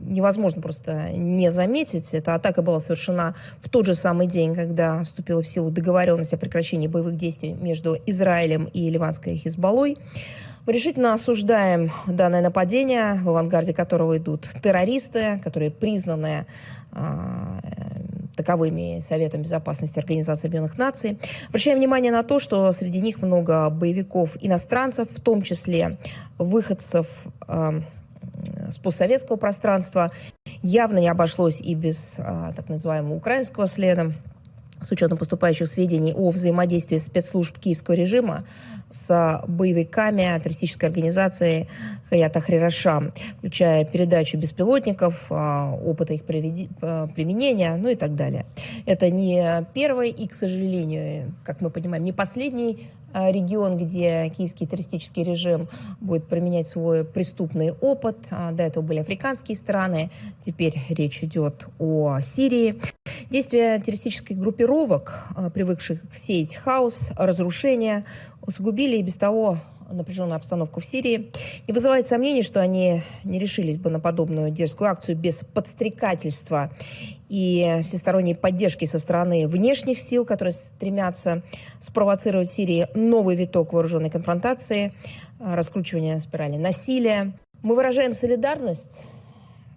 Невозможно просто не заметить. Эта атака была совершена в тот же самый день, когда вступила в силу договоренность о прекращении боевых действий между Израилем и ливанской Хизбаллой. Мы решительно осуждаем данное нападение, в авангарде которого идут террористы, которые признаны таковыми Советом безопасности Организации Объединенных Наций. Обращаем внимание на то, что среди них много боевиков-иностранцев, в том числе выходцев с постсоветского пространства. Явно не обошлось и без так называемого украинского следа, с учетом поступающих сведений о взаимодействии спецслужб киевского режима с боевиками террористической организации Хаят Тахрир-аш-Шам, включая передачу беспилотников, опыта их применения, ну и так далее. Это не первый и, к сожалению, как мы понимаем, не последний регион, где киевский террористический режим будет применять свой преступный опыт. До этого были африканские страны, теперь речь идет о Сирии. Действия террористических группировок, привыкших сеять хаос, разрушения, усугубили и без того напряженную обстановку в Сирии. Не вызывает сомнений, что они не решились бы на подобную дерзкую акцию без подстрекательства и всесторонней поддержки со стороны внешних сил, которые стремятся спровоцировать в Сирии новый виток вооруженной конфронтации, раскручивания спирали насилия. Мы выражаем солидарность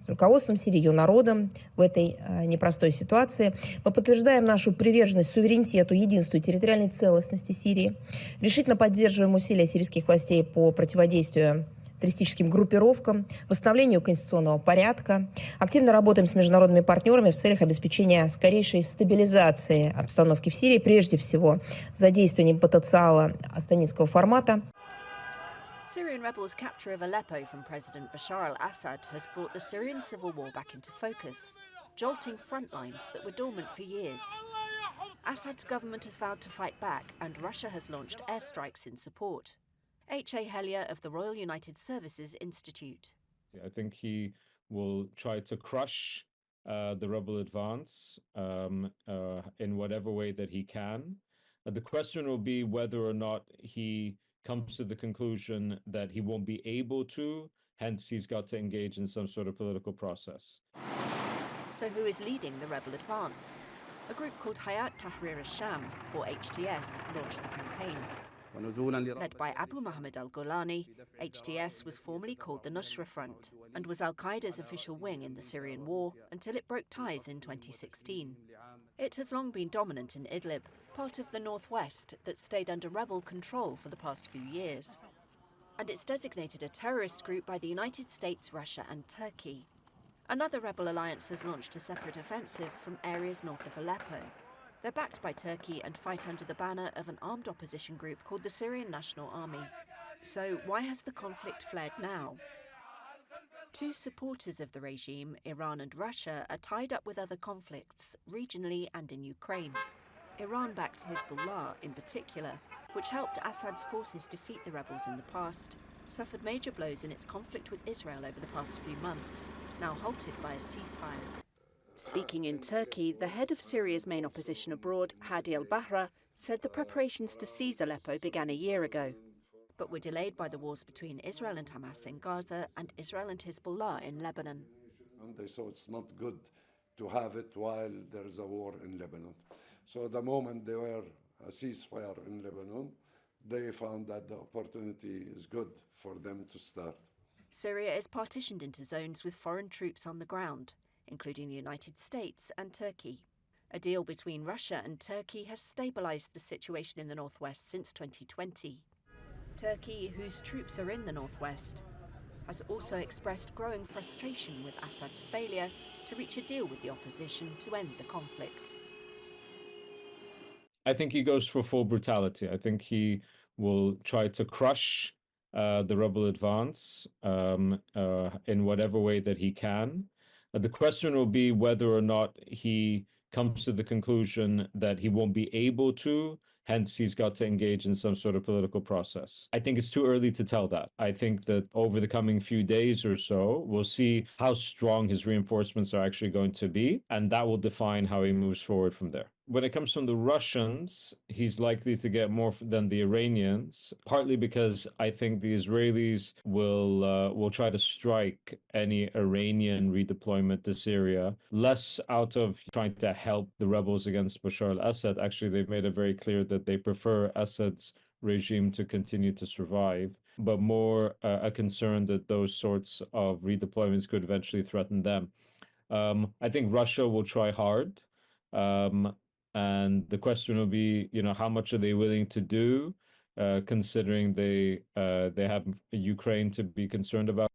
с руководством Сирии, ее народом в этой непростой ситуации. Мы подтверждаем нашу приверженность суверенитету, единству и территориальной целостности Сирии. Решительно поддерживаем усилия сирийских властей по противодействию террористическим группировкам, восстановлению конституционного порядка. Активно работаем с международными партнерами в целях обеспечения скорейшей стабилизации обстановки в Сирии, прежде всего задействованием потенциала астанинского формата. Syrian rebels' capture of Aleppo from President Bashar al-Assad has brought the Syrian civil war back into focus, jolting front lines that were dormant for years. Assad's government has vowed to fight back, and Russia has launched airstrikes in support. H.A. Hellier of the Royal United Services Institute. I think he will try to crush the rebel advance in whatever way that he can. The question will be whether or not he comes to the conclusion that he won't be able to, hence he's got to engage in some sort of political process. So who is leading the rebel advance? A group called Hayat Tahrir al-Sham, or HTS, launched the campaign. Led by Abu Muhammad al-Golani, HTS was formerly called the Nusra Front and was al-Qaeda's official wing in the Syrian war until it broke ties in 2016. It has long been dominant in Idlib, part of the northwest that stayed under rebel control for the past few years. And it's designated a terrorist group by the United States, Russia and Turkey. Another rebel alliance has launched a separate offensive from areas north of Aleppo. They're backed by Turkey and fight under the banner of an armed opposition group called the Syrian National Army. So why has the conflict flared now? Two supporters of the regime, Iran and Russia, are tied up with other conflicts, regionally and in Ukraine. Iran-backed Hezbollah, in particular, which helped Assad's forces defeat the rebels in the past, suffered major blows in its conflict with Israel over the past few months, now halted by a ceasefire. Speaking in Turkey, the head of Syria's main opposition abroad, Hadi al-Bahra, said the preparations to seize Aleppo began a year ago, but were delayed by the wars between Israel and Hamas in Gaza and Israel and Hezbollah in Lebanon. And they saw it's not good to have it while there is a war in Lebanon. So the moment there were a ceasefire in Lebanon, they found that the opportunity is good for them to start. Syria is partitioned into zones with foreign troops on the ground, including the United States and Turkey. A deal between Russia and Turkey has stabilised the situation in the northwest since 2020. Turkey, whose troops are in the northwest, has also expressed growing frustration with Assad's failure to reach a deal with the opposition to end the conflict. I think he goes for full brutality. I think he will try to crush the rebel advance in whatever way that he can. The question will be whether or not he comes to the conclusion that he won't be able to, hence he's got to engage in some sort of political process. I think it's too early to tell that. I think that over the coming few days or so, we'll see how strong his reinforcements are actually going to be, and that will define how he moves forward from there. When it comes from the Russians, he's likely to get more than the Iranians, partly because I think the Israelis will try to strike any Iranian redeployment to Syria, less out of trying to help the rebels against Bashar al-Assad. Actually, they've made it very clear that they prefer Assad's regime to continue to survive, but more a concern that those sorts of redeployments could eventually threaten them. I think Russia will try hard. And the question will be, how much are they willing to do, considering they have Ukraine to be concerned about?